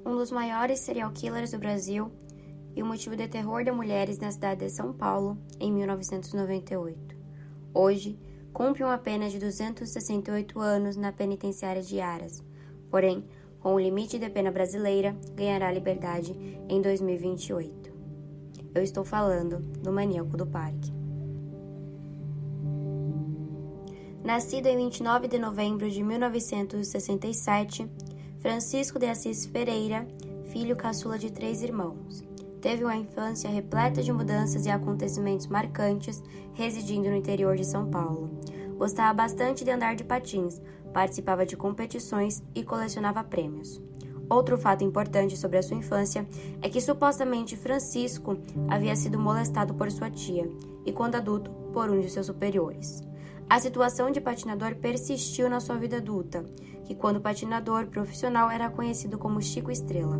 um dos maiores serial killers do Brasil e o motivo de terror de mulheres na cidade de São Paulo em 1998. Hoje, cumpre uma pena de 268 anos na penitenciária de Aras, porém, com o limite de pena brasileira, ganhará liberdade em 2028. Eu estou falando do Maníaco do Parque. Nascido em 29 de novembro de 1967, Francisco de Assis Pereira, filho caçula de 3 irmãos. Teve uma infância repleta de mudanças e acontecimentos marcantes, residindo no interior de São Paulo. Gostava bastante de andar de patins, participava de competições e colecionava prêmios. Outro fato importante sobre a sua infância é que supostamente Francisco havia sido molestado por sua tia e, quando adulto, por um de seus superiores. A situação de patinador persistiu na sua vida adulta, que quando patinador profissional era conhecido como Chico Estrela.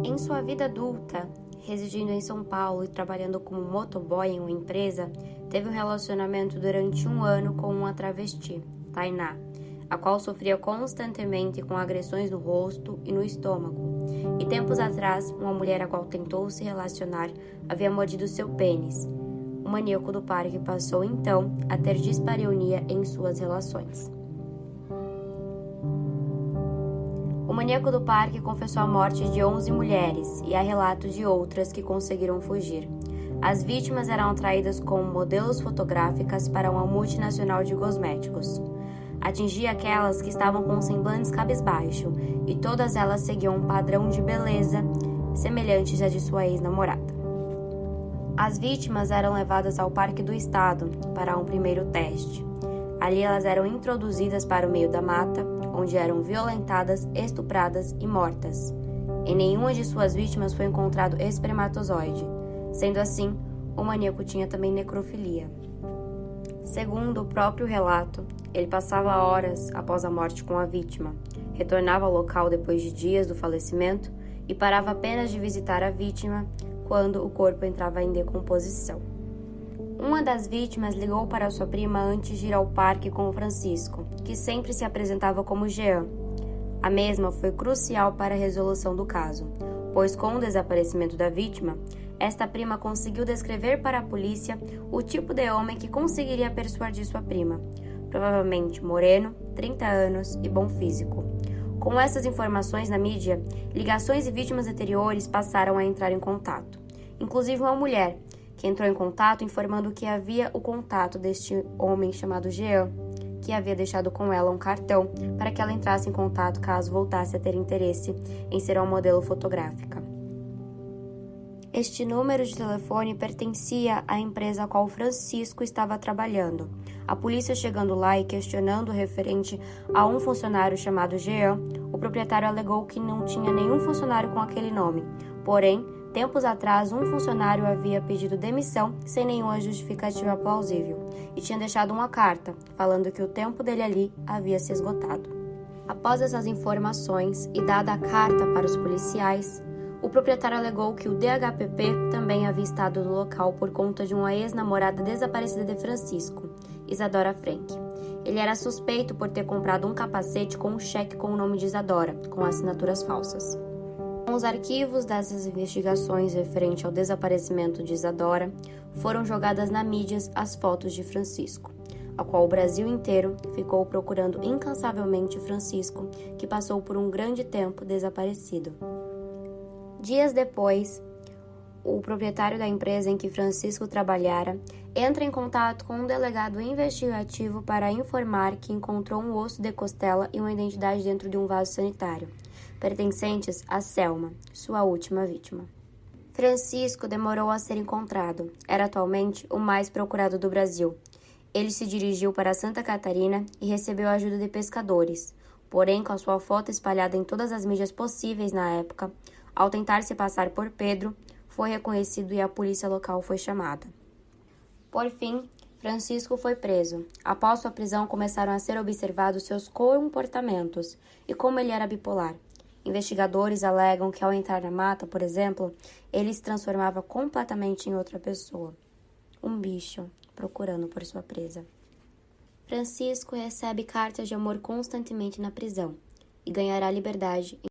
Em sua vida adulta, residindo em São Paulo e trabalhando como motoboy em uma empresa, teve um relacionamento durante 1 ano com uma travesti, Tainá, a qual sofria constantemente com agressões no rosto e no estômago. E tempos atrás, uma mulher a qual tentou se relacionar havia mordido seu pênis. O maníaco do parque passou então a ter dispareunia em suas relações. O maníaco do parque confessou a morte de 11 mulheres e há relatos de outras que conseguiram fugir. As vítimas eram atraídas como modelos fotográficas para uma multinacional de cosméticos. Atingia aquelas que estavam com semblantes cabisbaixo e todas elas seguiam um padrão de beleza semelhante à de sua ex-namorada. As vítimas eram levadas ao Parque do Estado para um primeiro teste. Ali elas eram introduzidas para o meio da mata, onde eram violentadas, estupradas e mortas. Em nenhuma de suas vítimas foi encontrado espermatozoide. Sendo assim, o maníaco tinha também necrofilia. Segundo o próprio relato, ele passava horas após a morte com a vítima, retornava ao local depois de dias do falecimento e parava apenas de visitar a vítima quando o corpo entrava em decomposição. Uma das vítimas ligou para sua prima antes de ir ao parque com o Francisco, que sempre se apresentava como Jean. A mesma foi crucial para a resolução do caso, pois com o desaparecimento da vítima, esta prima conseguiu descrever para a polícia o tipo de homem que conseguiria persuadir sua prima. Provavelmente moreno, 30 anos e bom físico. Com essas informações na mídia, ligações e vítimas anteriores passaram a entrar em contato. Inclusive uma mulher, que entrou em contato informando que havia o contato deste homem chamado Jean, que havia deixado com ela um cartão para que ela entrasse em contato caso voltasse a ter interesse em ser uma modelo fotográfica. Este número de telefone pertencia à empresa a qual Francisco estava trabalhando. A polícia chegando lá e questionando referente a um funcionário chamado Jean, o proprietário alegou que não tinha nenhum funcionário com aquele nome. Porém, tempos atrás, um funcionário havia pedido demissão sem nenhuma justificativa plausível e tinha deixado uma carta falando que o tempo dele ali havia se esgotado. Após essas informações e dada a carta para os policiais, o proprietário alegou que o DHPP também havia estado no local por conta de uma ex-namorada desaparecida de Francisco, Isadora Frank. Ele era suspeito por ter comprado um capacete com um cheque com o nome de Isadora, com assinaturas falsas. Com os arquivos dessas investigações referente ao desaparecimento de Isadora, foram jogadas na mídia as fotos de Francisco, a qual o Brasil inteiro ficou procurando incansavelmente Francisco, que passou por um grande tempo desaparecido. Dias depois, o proprietário da empresa em que Francisco trabalhara entra em contato com um delegado investigativo para informar que encontrou um osso de costela e uma identidade dentro de um vaso sanitário, pertencentes a Selma, sua última vítima. Francisco demorou a ser encontrado. Era atualmente o mais procurado do Brasil. Ele se dirigiu para Santa Catarina e recebeu a ajuda de pescadores. Porém, com a sua foto espalhada em todas as mídias possíveis na época, ao tentar se passar por Pedro, foi reconhecido e a polícia local foi chamada. Por fim, Francisco foi preso. Após sua prisão, começaram a ser observados seus comportamentos e como ele era bipolar. Investigadores alegam que ao entrar na mata, por exemplo, ele se transformava completamente em outra pessoa. Um bicho procurando por sua presa. Francisco recebe cartas de amor constantemente na prisão e ganhará liberdade